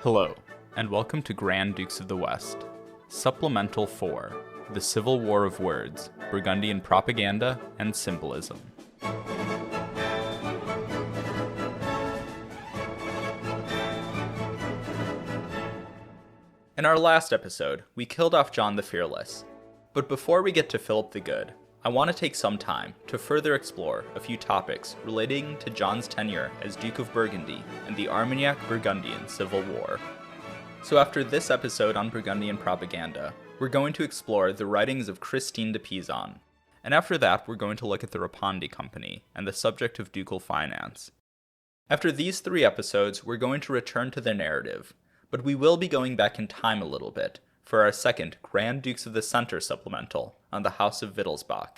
Hello, and welcome to Grand Dukes of the West, Supplemental 4, The Civil War of Words, Burgundian Propaganda and Symbolism. In our last episode, we killed off John the Fearless, but before we get to Philip the Good, I want to take some time to further explore a few topics relating to John's tenure as Duke of Burgundy and the Armagnac-Burgundian Civil War. So after this episode on Burgundian propaganda, we're going to explore the writings of Christine de Pizan, and after that we're going to look at the Rapondi Company and the subject of ducal finance. After these 3 episodes, we're going to return to the narrative, but we will be going back in time a little bit for our second Grand Dukes of the Center supplemental on the House of Wittelsbach.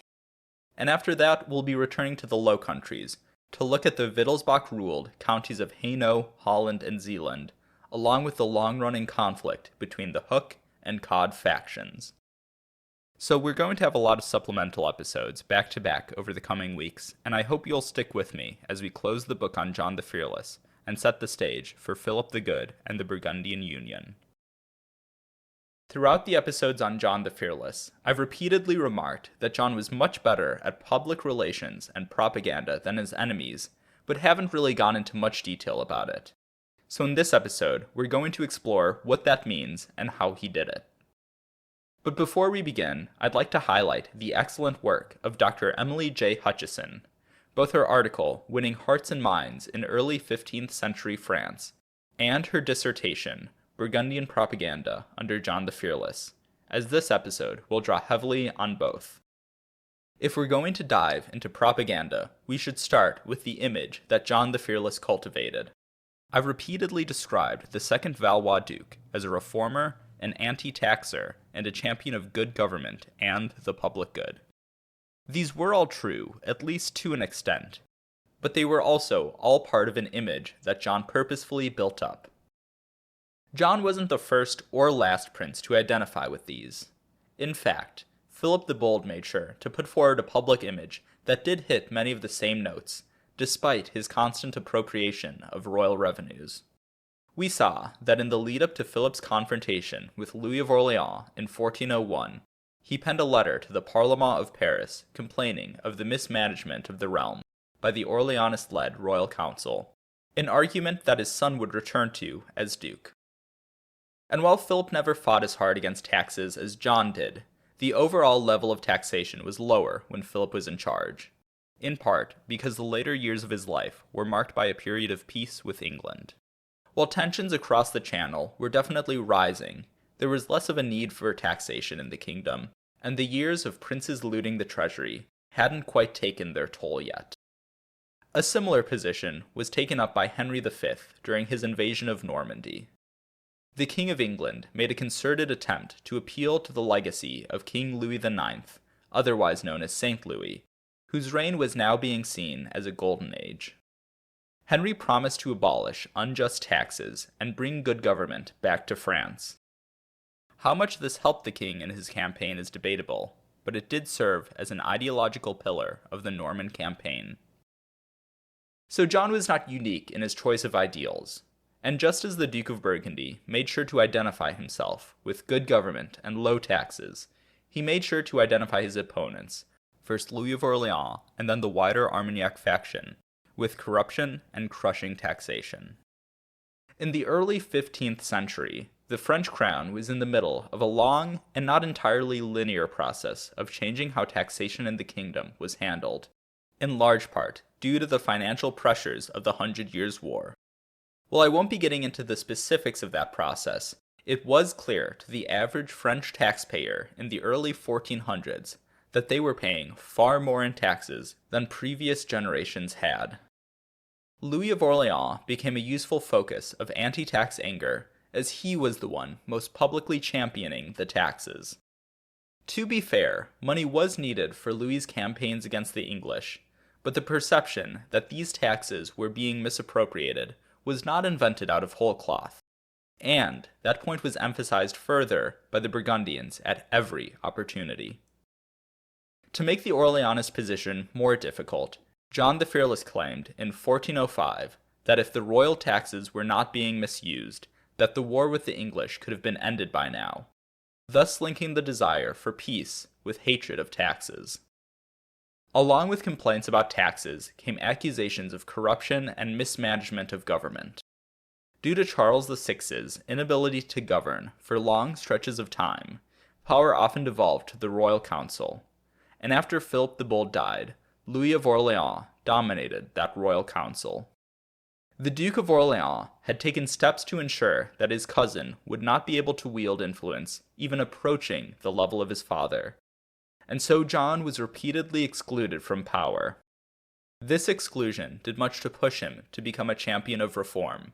And after that, we'll be returning to the Low Countries to look at the Wittelsbach-ruled counties of Hainaut, Holland, and Zeeland, along with the long-running conflict between the Hook and Cod factions. So we're going to have a lot of supplemental episodes back-to-back over the coming weeks, and I hope you'll stick with me as we close the book on John the Fearless and set the stage for Philip the Good and the Burgundian Union. Throughout the episodes on John the Fearless, I've repeatedly remarked that John was much better at public relations and propaganda than his enemies, but haven't really gone into much detail about it. So in this episode, we're going to explore what that means and how he did it. But before we begin, I'd like to highlight the excellent work of Dr. Emily J. Hutchison, both her article, Winning Hearts and Minds in Early 15th Century France, and her dissertation, Burgundian Propaganda under John the Fearless, as this episode will draw heavily on both. If we're going to dive into propaganda, we should start with the image that John the Fearless cultivated. I've repeatedly described the second Valois Duke as a reformer, an anti-taxer, and a champion of good government and the public good. These were all true, at least to an extent, but they were also all part of an image that John purposefully built up. John wasn't the first or last prince to identify with these. In fact, Philip the Bold made sure to put forward a public image that did hit many of the same notes, despite his constant appropriation of royal revenues. We saw that in the lead-up to Philip's confrontation with Louis of Orleans in 1401, he penned a letter to the Parlement of Paris complaining of the mismanagement of the realm by the Orleanist-led royal council, an argument that his son would return to as duke. And while Philip never fought as hard against taxes as John did, the overall level of taxation was lower when Philip was in charge, in part because the later years of his life were marked by a period of peace with England. While tensions across the Channel were definitely rising, there was less of a need for taxation in the kingdom, and the years of princes looting the treasury hadn't quite taken their toll yet. A similar position was taken up by Henry V during his invasion of Normandy. The King of England made a concerted attempt to appeal to the legacy of King Louis IX, otherwise known as Saint Louis, whose reign was now being seen as a golden age. Henry promised to abolish unjust taxes and bring good government back to France. How much this helped the king in his campaign is debatable, but it did serve as an ideological pillar of the Norman campaign. So John was not unique in his choice of ideals. And just as the Duke of Burgundy made sure to identify himself with good government and low taxes, he made sure to identify his opponents, first Louis of Orleans and then the wider Armagnac faction, with corruption and crushing taxation. In the early 15th century, the French crown was in the middle of a long and not entirely linear process of changing how taxation in the kingdom was handled, in large part due to the financial pressures of the 100 Years' War. While I won't be getting into the specifics of that process, it was clear to the average French taxpayer in the early 1400s that they were paying far more in taxes than previous generations had. Louis of Orleans became a useful focus of anti-tax anger, as he was the one most publicly championing the taxes. To be fair, money was needed for Louis's campaigns against the English, but the perception that these taxes were being misappropriated was not invented out of whole cloth, and that point was emphasized further by the Burgundians at every opportunity. To make the Orleanist position more difficult, John the Fearless claimed in 1405 that if the royal taxes were not being misused, that the war with the English could have been ended by now, thus linking the desire for peace with hatred of taxes. Along with complaints about taxes came accusations of corruption and mismanagement of government. Due to Charles VI's inability to govern for long stretches of time, power often devolved to the royal council, and after Philip the Bold died, Louis of Orleans dominated that royal council. The Duke of Orleans had taken steps to ensure that his cousin would not be able to wield influence even approaching the level of his father, and so John was repeatedly excluded from power. This exclusion did much to push him to become a champion of reform.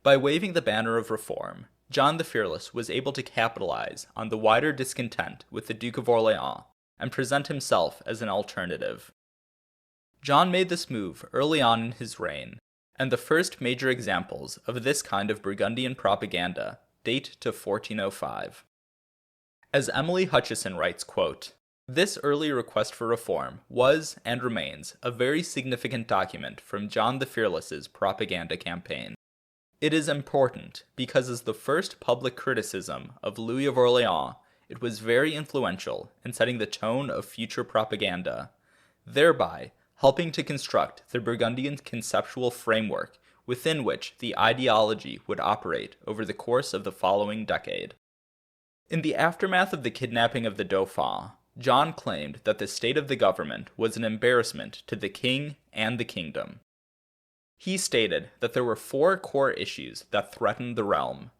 By waving the banner of reform, John the Fearless was able to capitalize on the wider discontent with the Duke of Orleans and present himself as an alternative. John made this move early on in his reign, and the first major examples of this kind of Burgundian propaganda date to 1405. As Emily Hutchison writes, quote, "This early request for reform was and remains a very significant document from John the Fearless's propaganda campaign. It is important because as the first public criticism of Louis of Orleans, it was very influential in setting the tone of future propaganda, thereby helping to construct the Burgundian conceptual framework within which the ideology would operate over the course of the following decade." In the aftermath of the kidnapping of the Dauphin, John claimed that the state of the government was an embarrassment to the king and the kingdom. He stated that there were 4 core issues that threatened the realm: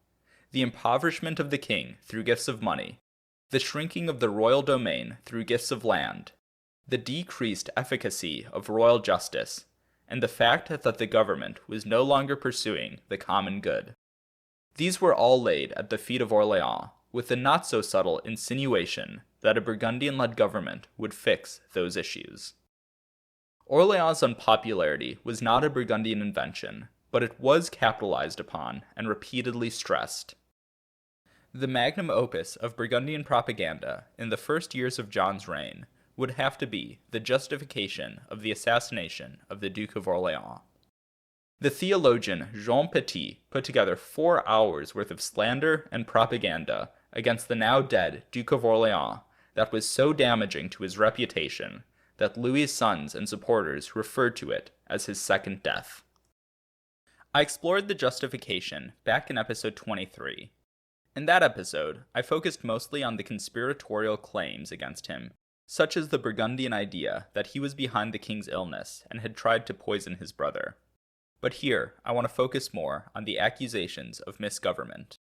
the impoverishment of the king through gifts of money, the shrinking of the royal domain through gifts of land, the decreased efficacy of royal justice, and the fact that the government was no longer pursuing the common good. These were all laid at the feet of Orleans, with the not-so-subtle insinuation that a Burgundian-led government would fix those issues. Orleans' unpopularity was not a Burgundian invention, but it was capitalized upon and repeatedly stressed. The magnum opus of Burgundian propaganda in the first years of John's reign would have to be the justification of the assassination of the Duke of Orleans. The theologian Jean Petit put together 4 hours worth of slander and propaganda against the now dead Duke of Orleans that was so damaging to his reputation that Louis's sons and supporters referred to it as his second death. I explored the justification back in episode 23. In that episode, I focused mostly on the conspiratorial claims against him, such as the Burgundian idea that he was behind the king's illness and had tried to poison his brother. But here, I want to focus more on the accusations of misgovernment.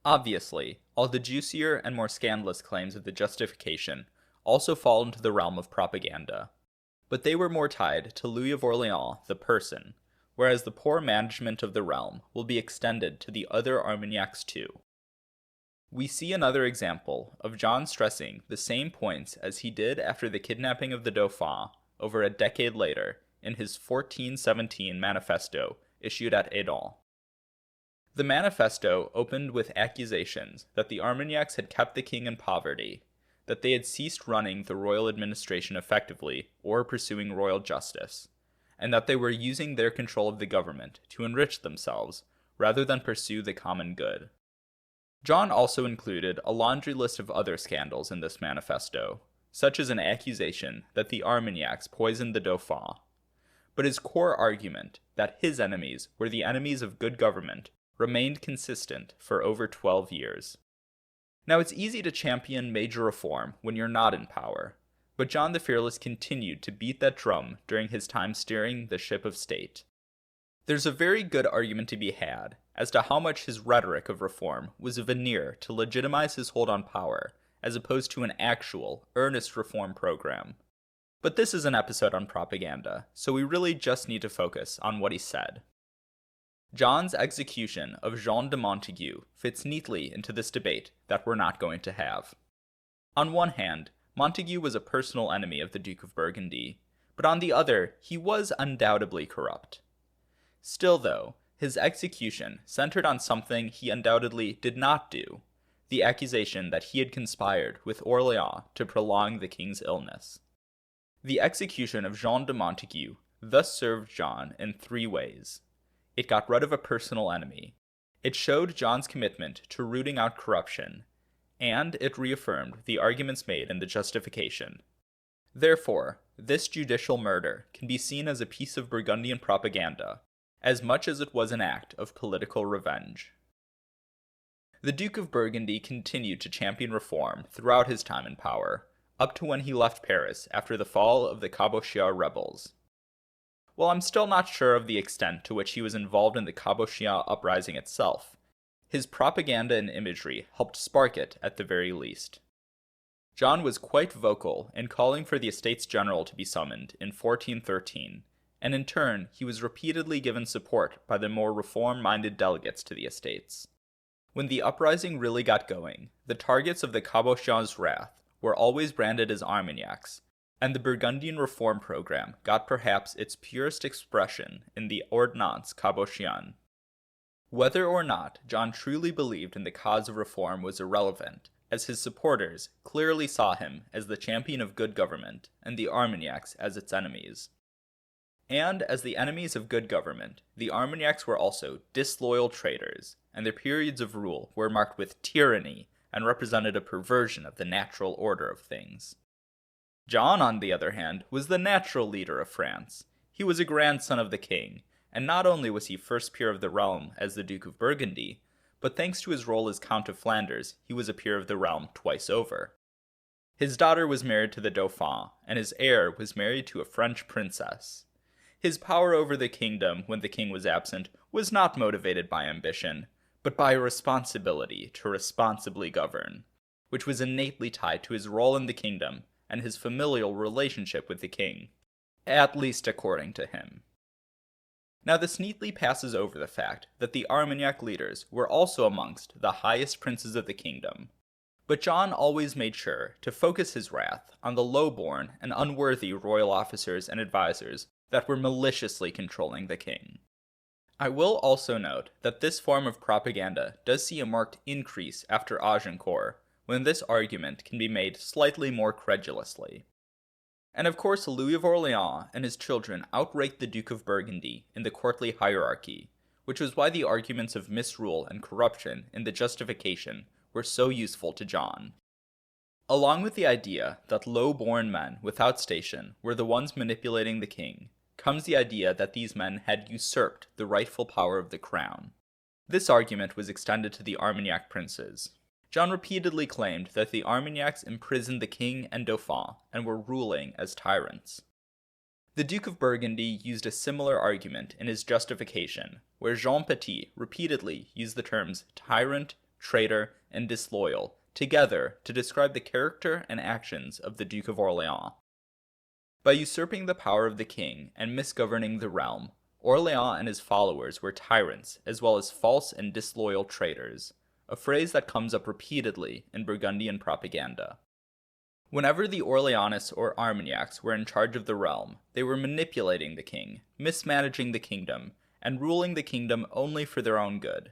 Obviously, all the juicier and more scandalous claims of the justification also fall into the realm of propaganda, but they were more tied to Louis of Orleans, the person, whereas the poor management of the realm will be extended to the other Armagnacs too. We see another example of John stressing the same points as he did after the kidnapping of the Dauphin over a decade later in his 1417 manifesto issued at Edon. The manifesto opened with accusations that the Armagnacs had kept the king in poverty, that they had ceased running the royal administration effectively or pursuing royal justice, and that they were using their control of the government to enrich themselves rather than pursue the common good. John also included a laundry list of other scandals in this manifesto, such as an accusation that the Armagnacs poisoned the Dauphin. But his core argument that his enemies were the enemies of good government remained consistent for over 12 years. Now, it's easy to champion major reform when you're not in power, but John the Fearless continued to beat that drum during his time steering the ship of state. There's a very good argument to be had as to how much his rhetoric of reform was a veneer to legitimize his hold on power, as opposed to an actual, earnest reform program. But this is an episode on propaganda, so we really just need to focus on what he said. John's execution of Jean de Montague fits neatly into this debate that we're not going to have. On one hand, Montague was a personal enemy of the Duke of Burgundy, but on the other, he was undoubtedly corrupt. Still though, his execution centered on something he undoubtedly did not do, the accusation that he had conspired with Orleans to prolong the king's illness. The execution of Jean de Montague thus served John in 3 ways. It got rid of a personal enemy, It showed John's commitment to rooting out corruption, and it reaffirmed the arguments made in the justification. Therefore, this judicial murder can be seen as a piece of Burgundian propaganda, as much as it was an act of political revenge. The Duke of Burgundy continued to champion reform throughout his time in power, up to when he left Paris after the fall of the Cabochard rebels. While I'm still not sure of the extent to which he was involved in the Cabochard uprising itself, his propaganda and imagery helped spark it at the very least. John was quite vocal in calling for the Estates General to be summoned in 1413, and in turn he was repeatedly given support by the more reform-minded delegates to the Estates. When the uprising really got going, the targets of the Cabochard's wrath were always branded as Armagnacs, and the Burgundian reform program got perhaps its purest expression in the Ordonnance Cabochian. Whether or not John truly believed in the cause of reform was irrelevant, as his supporters clearly saw him as the champion of good government and the Armagnacs as its enemies. And as the enemies of good government, the Armagnacs were also disloyal traitors, and their periods of rule were marked with tyranny and represented a perversion of the natural order of things. John, on the other hand, was the natural leader of France. He was a grandson of the king, and not only was he first peer of the realm as the Duke of Burgundy, but thanks to his role as Count of Flanders, he was a peer of the realm twice over. His daughter was married to the Dauphin, and his heir was married to a French princess. His power over the kingdom when the king was absent was not motivated by ambition, but by a responsibility to responsibly govern, which was innately tied to his role in the kingdom and his familial relationship with the king, at least according to him. Now this neatly passes over the fact that the Armagnac leaders were also amongst the highest princes of the kingdom, but John always made sure to focus his wrath on the low-born and unworthy royal officers and advisors that were maliciously controlling the king. I will also note that this form of propaganda does see a marked increase after Agincourt, when this argument can be made slightly more credulously. And of course Louis of Orleans and his children outranked the Duke of Burgundy in the courtly hierarchy, which was why the arguments of misrule and corruption in the justification were so useful to John. Along with the idea that low-born men without station were the ones manipulating the king, comes the idea that these men had usurped the rightful power of the crown. This argument was extended to the Armagnac princes. John repeatedly claimed that the Armagnacs imprisoned the king and Dauphin and were ruling as tyrants. The Duke of Burgundy used a similar argument in his justification, where Jean Petit repeatedly used the terms tyrant, traitor, and disloyal together to describe the character and actions of the Duke of Orleans. By usurping the power of the king and misgoverning the realm, Orleans and his followers were tyrants as well as false and disloyal traitors, a phrase that comes up repeatedly in Burgundian propaganda. Whenever the Orleanists or Armagnacs were in charge of the realm, they were manipulating the king, mismanaging the kingdom, and ruling the kingdom only for their own good.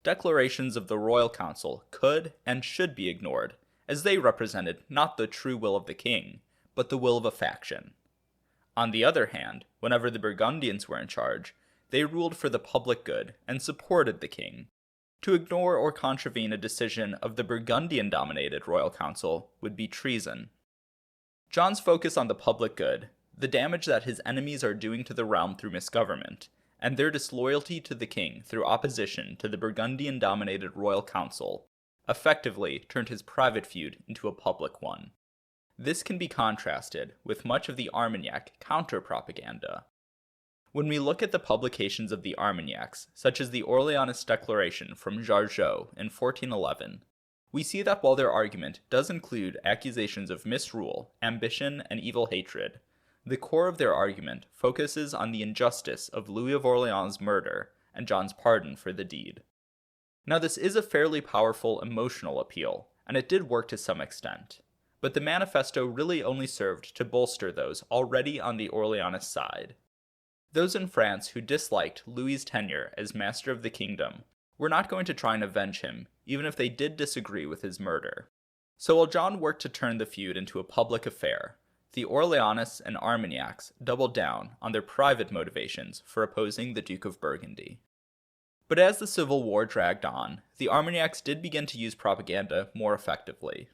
Declarations of the royal council could and should be ignored, as they represented not the true will of the king, but the will of a faction. On the other hand, whenever the Burgundians were in charge, they ruled for the public good and supported the king. To ignore or contravene a decision of the Burgundian-dominated royal council would be treason. John's focus on the public good, the damage that his enemies are doing to the realm through misgovernment, and their disloyalty to the king through opposition to the Burgundian-dominated royal council, effectively turned his private feud into a public one. This can be contrasted with much of the Armagnac counter-propaganda. When we look at the publications of the Armagnacs, such as the Orleanist Declaration from Jargeau in 1411, we see that while their argument does include accusations of misrule, ambition, and evil hatred, the core of their argument focuses on the injustice of Louis of Orleans' murder and John's pardon for the deed. Now this is a fairly powerful emotional appeal, and it did work to some extent, but the manifesto really only served to bolster those already on the Orleanist side. Those in France who disliked Louis's tenure as master of the kingdom were not going to try and avenge him, even if they did disagree with his murder. So while John worked to turn the feud into a public affair, the Orleanists and Armagnacs doubled down on their private motivations for opposing the Duke of Burgundy. But as the Civil War dragged on, the Armagnacs did begin to use propaganda more effectively.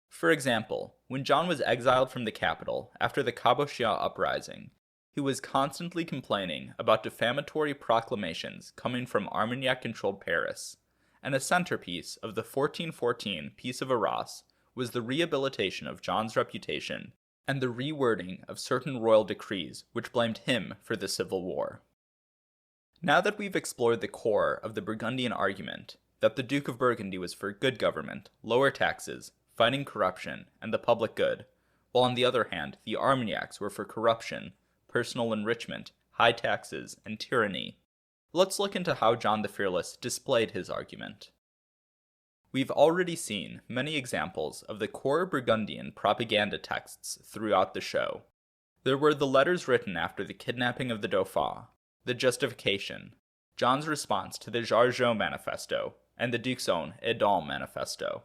For example, when John was exiled from the capital after the Cabochon uprising, he was constantly complaining about defamatory proclamations coming from Armagnac-controlled Paris, and a centerpiece of the 1414 Peace of Arras was the rehabilitation of John's reputation and the rewording of certain royal decrees which blamed him for the Civil War. Now that we've explored the core of the Burgundian argument, that the Duke of Burgundy was for good government, lower taxes, fighting corruption, and the public good, while on the other hand, the Armagnacs were for corruption, personal enrichment, high taxes, and tyranny, let's look into how John the Fearless displayed his argument. We've already seen many examples of the core Burgundian propaganda texts throughout the show. There were the letters written after the kidnapping of the Dauphin, the justification, John's response to the Jargeau Manifesto, and the Duke's own Edam Manifesto.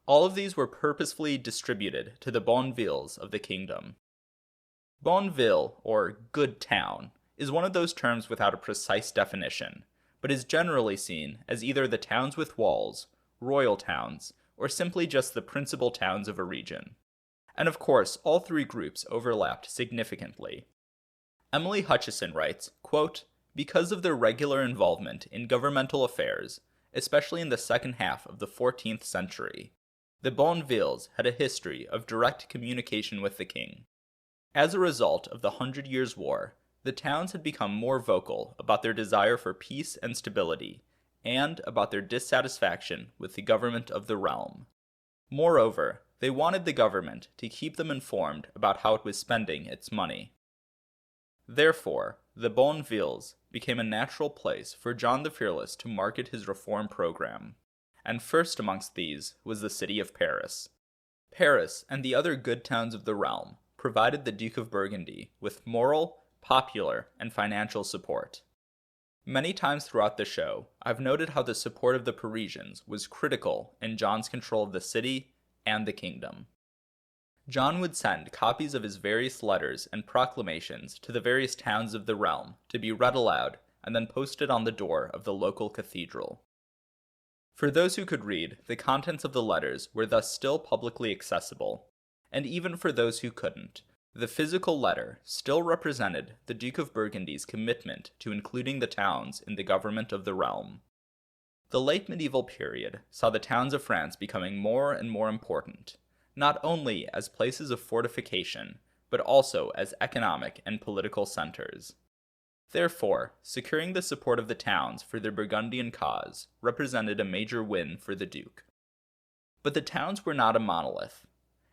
All of these were purposefully distributed to the bonnes villes of the kingdom. Bonne ville, or good town, is one of those terms without a precise definition, but is generally seen as either the towns with walls, royal towns, or simply just the principal towns of a region. And of course, all three groups overlapped significantly. Emily Hutchison writes, quote, "Because of their regular involvement in governmental affairs, especially in the second half of the 14th century, the bonnes villes had a history of direct communication with the king. As a result of the 100 Years' War, the towns had become more vocal about their desire for peace and stability, and about their dissatisfaction with the government of the realm. Moreover, they wanted the government to keep them informed about how it was spending its money. Therefore, the bonnes villes became a natural place for John the Fearless to market his reform program, and first amongst these was the city of Paris. Paris and the other good towns of the realm provided the Duke of Burgundy with moral, popular, and financial support. Many times throughout the show, I've noted how the support of the Parisians was critical in John's control of the city and the kingdom. John would send copies of his various letters and proclamations to the various towns of the realm to be read aloud and then posted on the door of the local cathedral. For those who could read, the contents of the letters were thus still publicly accessible, and even for those who couldn't, the physical letter still represented the Duke of Burgundy's commitment to including the towns in the government of the realm. The late medieval period saw the towns of France becoming more and more important, not only as places of fortification, but also as economic and political centers. Therefore, securing the support of the towns for their Burgundian cause represented a major win for the Duke. But the towns were not a monolith.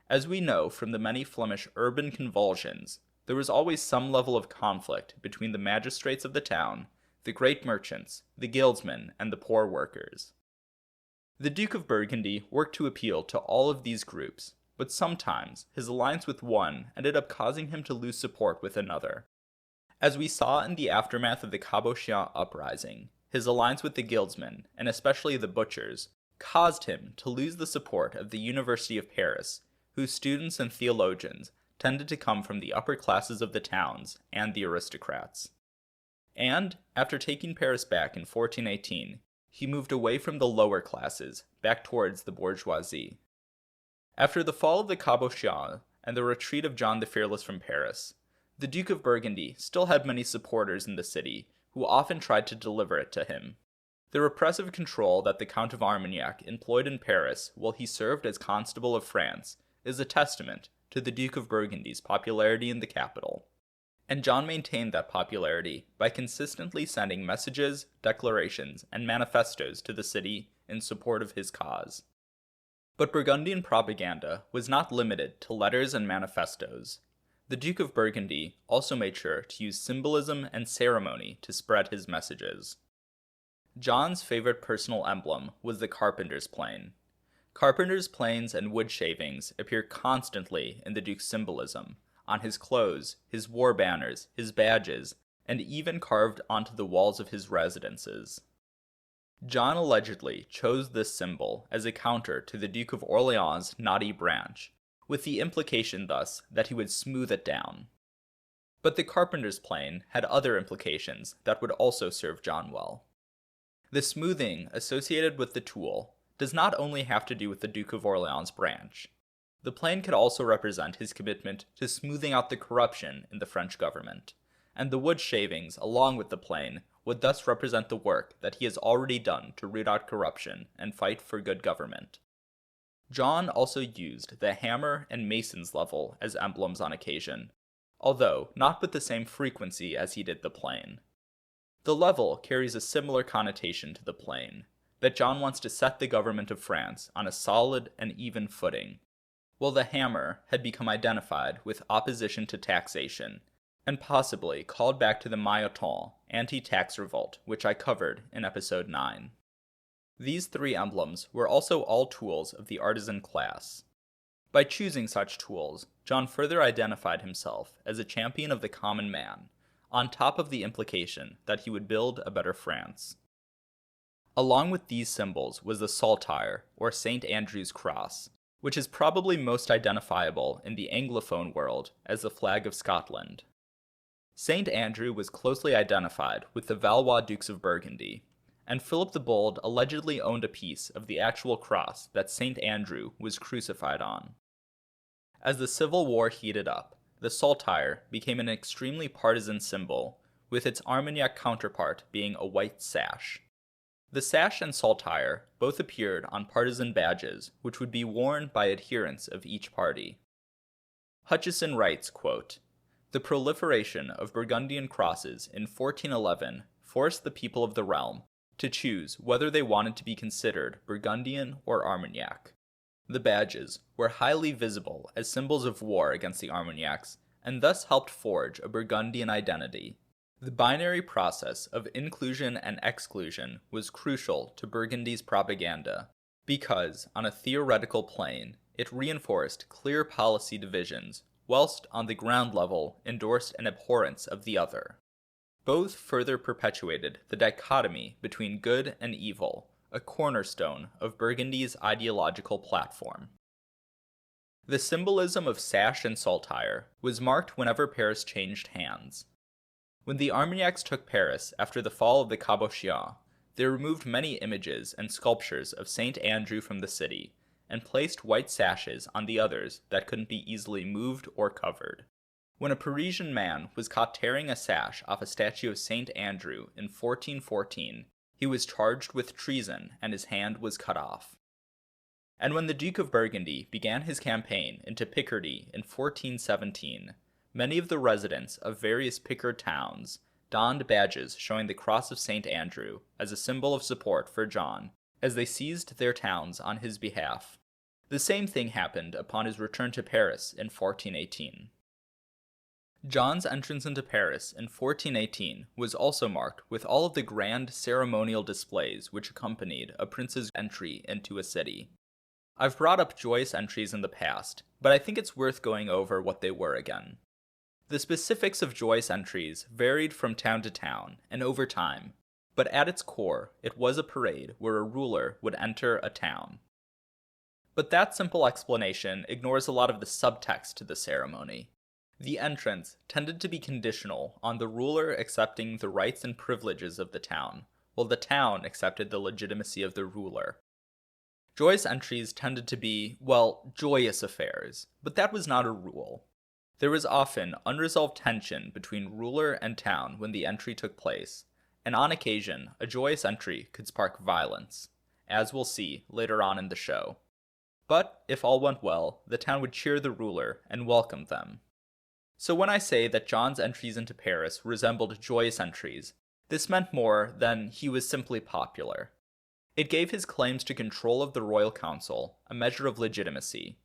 As we know from the many Flemish urban convulsions, there was always some level of conflict between the magistrates of the town, the great merchants, the guildsmen, and the poor workers. The Duke of Burgundy worked to appeal to all of these groups, but sometimes his alliance with one ended up causing him to lose support with another. As we saw in the aftermath of the Cabochon uprising, his alliance with the guildsmen, and especially the butchers, caused him to lose the support of the University of Paris, whose students and theologians tended to come from the upper classes of the towns and the aristocrats. And, after taking Paris back in 1418, he moved away from the lower classes, back towards the bourgeoisie. After the fall of the Cabochon and the retreat of John the Fearless from Paris, the Duke of Burgundy still had many supporters in the city who often tried to deliver it to him. The repressive control that the Count of Armagnac employed in Paris while he served as Constable of France is a testament to the Duke of Burgundy's popularity in the capital. And John maintained that popularity by consistently sending messages, declarations, and manifestos to the city in support of his cause. But Burgundian propaganda was not limited to letters and manifestos. The Duke of Burgundy also made sure to use symbolism and ceremony to spread his messages. John's favorite personal emblem was the carpenter's plane. Carpenter's planes and wood shavings appear constantly in the Duke's symbolism, on his clothes, his war banners, his badges, and even carved onto the walls of his residences. John allegedly chose this symbol as a counter to the Duke of Orleans' naughty branch, with the implication thus that he would smooth it down. But the carpenter's plane had other implications that would also serve John well. The smoothing associated with the tool does not only have to do with the Duke of Orleans branch. The plain could also represent his commitment to smoothing out the corruption in the French government, and the wood shavings along with the plain would thus represent the work that he has already done to root out corruption and fight for good government. John also used the hammer and mason's level as emblems on occasion, although not with the same frequency as he did the plain. The level carries a similar connotation to the plain, that John wants to set the government of France on a solid and even footing, while the hammer had become identified with opposition to taxation, and possibly called back to the Maillotin anti-tax revolt, which I covered in episode 9. These three emblems were also all tools of the artisan class. By choosing such tools, John further identified himself as a champion of the common man, on top of the implication that he would build a better France. Along with these symbols was the saltire, or St. Andrew's cross, which is probably most identifiable in the Anglophone world as the flag of Scotland. St. Andrew was closely identified with the Valois Dukes of Burgundy, and Philip the Bold allegedly owned a piece of the actual cross that St. Andrew was crucified on. As the Civil War heated up, the saltire became an extremely partisan symbol, with its Armagnac counterpart being a white sash. The sash and saltire both appeared on partisan badges, which would be worn by adherents of each party. Hutcheson writes, quote, "The proliferation of Burgundian crosses in 1411 forced the people of the realm to choose whether they wanted to be considered Burgundian or Armagnac. The badges were highly visible as symbols of war against the Armagnacs, and thus helped forge a Burgundian identity. The binary process of inclusion and exclusion was crucial to Burgundy's propaganda, because, on a theoretical plane, it reinforced clear policy divisions, whilst on the ground level endorsed an abhorrence of the other. Both further perpetuated the dichotomy between good and evil, a cornerstone of Burgundy's ideological platform." The symbolism of sash and saltire was marked whenever Paris changed hands. When the Armagnacs took Paris after the fall of the Cabotians, they removed many images and sculptures of St. Andrew from the city, and placed white sashes on the others that couldn't be easily moved or covered. When a Parisian man was caught tearing a sash off a statue of St. Andrew in 1414, he was charged with treason and his hand was cut off. And when the Duke of Burgundy began his campaign into Picardy in 1417, many of the residents of various Picard towns donned badges showing the cross of St. Andrew as a symbol of support for John as they seized their towns on his behalf. The same thing happened upon his return to Paris in 1418. John's entrance into Paris in 1418 was also marked with all of the grand ceremonial displays which accompanied a prince's entry into a city. I've brought up joyous entries in the past, but I think it's worth going over what they were again. The specifics of joyous entries varied from town to town and over time, but at its core, it was a parade where a ruler would enter a town. But that simple explanation ignores a lot of the subtext to the ceremony. The entrance tended to be conditional on the ruler accepting the rights and privileges of the town, while the town accepted the legitimacy of the ruler. Joyous entries tended to be, well, joyous affairs, but that was not a rule. There was often unresolved tension between ruler and town when the entry took place, and on occasion, a joyous entry could spark violence, as we'll see later on in the show. But if all went well, the town would cheer the ruler and welcome them. So when I say that John's entries into Paris resembled joyous entries, this meant more than he was simply popular. It gave his claims to control of the royal council a measure of legitimacy.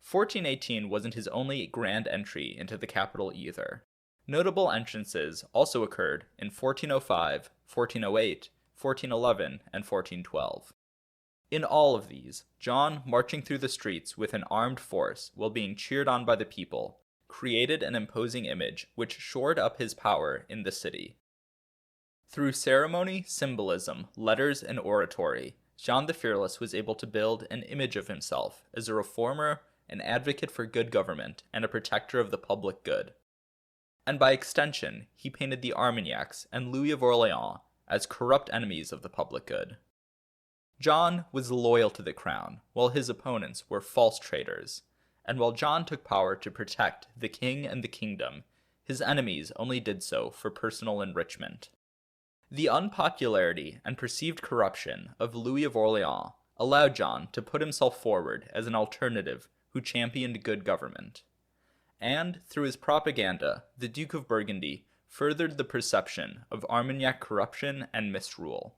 1418 wasn't his only grand entry into the capital either. Notable entrances also occurred in 1405, 1408, 1411, and 1412. In all of these, John, marching through the streets with an armed force while being cheered on by the people, created an imposing image which shored up his power in the city. Through ceremony, symbolism, letters, and oratory, John the Fearless was able to build an image of himself as a reformer, an advocate for good government, and a protector of the public good. And by extension, he painted the Armagnacs and Louis of Orleans as corrupt enemies of the public good. John was loyal to the crown, while his opponents were false traitors, and while John took power to protect the king and the kingdom, his enemies only did so for personal enrichment. The unpopularity and perceived corruption of Louis of Orleans allowed John to put himself forward as an alternative who championed good government. And, through his propaganda, the Duke of Burgundy furthered the perception of Armagnac corruption and misrule.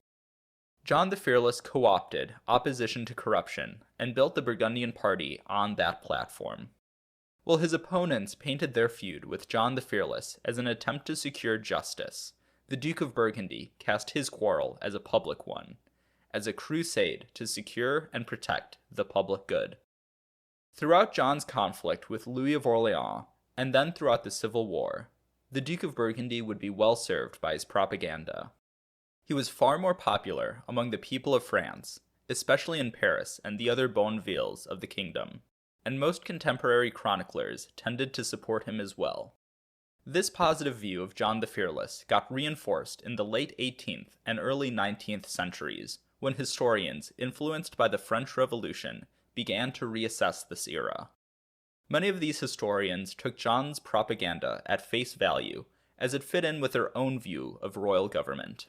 John the Fearless co-opted opposition to corruption and built the Burgundian party on that platform. While his opponents painted their feud with John the Fearless as an attempt to secure justice, the Duke of Burgundy cast his quarrel as a public one, as a crusade to secure and protect the public good. Throughout John's conflict with Louis of Orleans, and then throughout the Civil War, the Duke of Burgundy would be well served by his propaganda. He was far more popular among the people of France, especially in Paris and the other bonnes villes of the kingdom, and most contemporary chroniclers tended to support him as well. This positive view of John the Fearless got reinforced in the late 18th and early 19th centuries, when historians, influenced by the French Revolution, began to reassess this era. Many of these historians took John's propaganda at face value, as it fit in with their own view of royal government.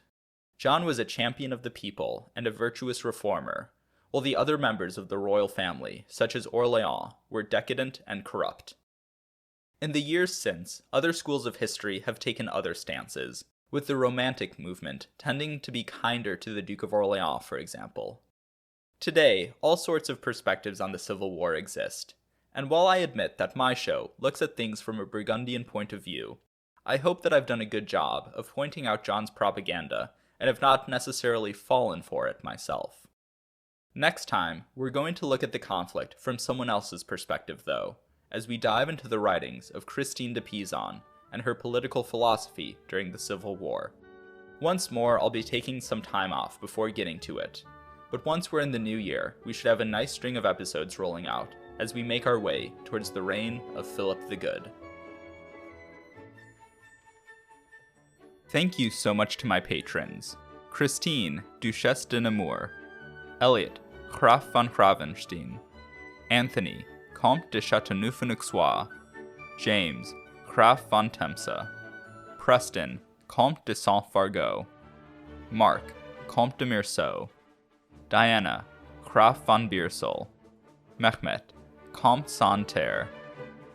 John was a champion of the people and a virtuous reformer, while the other members of the royal family, such as Orleans, were decadent and corrupt. In the years since, other schools of history have taken other stances, with the Romantic movement tending to be kinder to the Duke of Orleans, for example. Today, all sorts of perspectives on the Civil War exist, and while I admit that my show looks at things from a Burgundian point of view, I hope that I've done a good job of pointing out John's propaganda and have not necessarily fallen for it myself. Next time, we're going to look at the conflict from someone else's perspective, though, as we dive into the writings of Christine de Pizan and her political philosophy during the Civil War. Once more, I'll be taking some time off before getting to it, but once we're in the new year, we should have a nice string of episodes rolling out as we make our way towards the reign of Philip the Good. Thank you so much to my patrons: Christine, Duchesse de Nemours, Elliot, Graf von Gravenstein, Anthony, Comte de Chateauneuf-en-Auxois, James, Graf von Temse, Preston, Comte de Saint-Fargeau, Mark, Comte de Meursault, Diana, Graf von Beersel, Mehmet, Comte Santerre,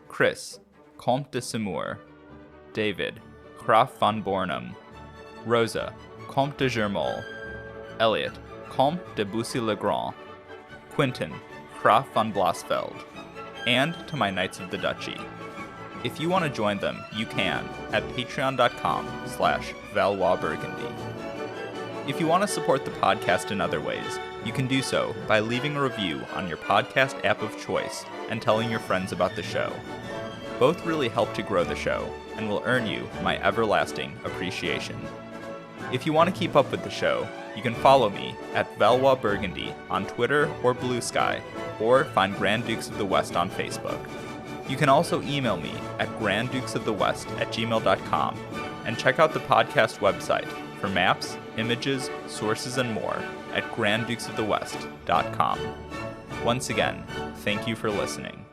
Chris, Comte de Semur, David, Graf von Bornum, Rosa, Comte de Germol, Elliot, Comte de Bussy-le-Grand, Quentin, Graf von Blasfeld, and to my Knights of the Duchy. If you want to join them, you can at patreon.com/ValoisBurgundy. If you want to support the podcast in other ways, you can do so by leaving a review on your podcast app of choice and telling your friends about the show. Both really help to grow the show and will earn you my everlasting appreciation. If you want to keep up with the show, you can follow me at Valois Burgundy on Twitter or Blue Sky, or find Grand Dukes of the West on Facebook. You can also email me at granddukesofthewest@gmail.com and check out the podcast website for maps, images, sources, and more at granddukesofthewest.com. Once again, thank you for listening.